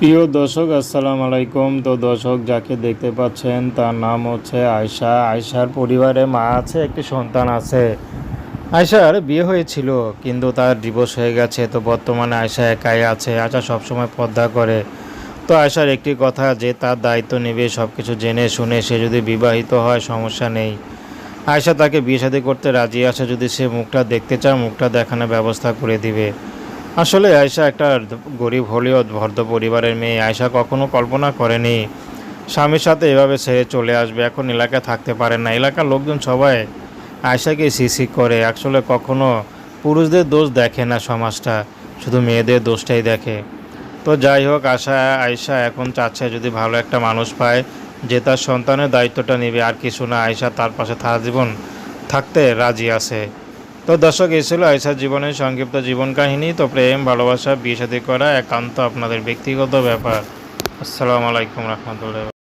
প্রিয় দর্শক আসসালামু আলাইকুম। তো দর্শক যাকে দেখতে পাচ্ছেন তার নাম হচ্ছে আয়শা। আয়শার পরিবারে মা আছে, একটি সন্তান আছে। আয়শার বিয়ে হয়েছিল কিন্তু তার ডিভোর্স হয়ে গেছে। তো বর্তমানে আয়শা একাই আছে। আয়শা সবসময় পর্দা করে। তো আয়শার একটি কথা যে তার দায়িত্ব নেবে, সব কিছু জেনে শুনে সে যদি বিবাহিত হয় সমস্যা নেই। আয়শা তাকে বিয়ে শাদী করতে রাজি আছে, যদি সে মুখটা দেখতে চায় মুখটা দেখানোর ব্যবস্থা করে দিবে। আসলে আয়শা একটা গরিব হলেও ভদ্র পরিবারের মেয়ে। আয়শা কখনো কল্পনা করেনি স্বামীর সাথে এভাবে ছেড়ে চলে আসবে। এখন এলাকায় থাকতে পারে না, এলাকার লোকজন সবাই আয়শাকে সিসি করে। আসলে কখনো পুরুষদের দোষ দেখে না সমাজটা, শুধু মেয়েদের দোষটাই দেখে। তো যাই হোক, আয়শা এখন চাচ্ছে যদি ভালো একটা মানুষ পায় যে তার সন্তানের দায়িত্বটা নেবে, আর কিছু না। আয়শা তার পাশে সারা জীবন থাকতে রাজি আছে। তো দর্শক, এই ছিল আয়শার জীবনের সংক্ষিপ্ত জীবন কাহিনী। তো প্রেম ভালোবাসা বিয়ে শাদী করা একান্ত আপনাদের ব্যক্তিগত ব্যাপার। আসসালামু আলাইকুম রহমতুল্লাহ।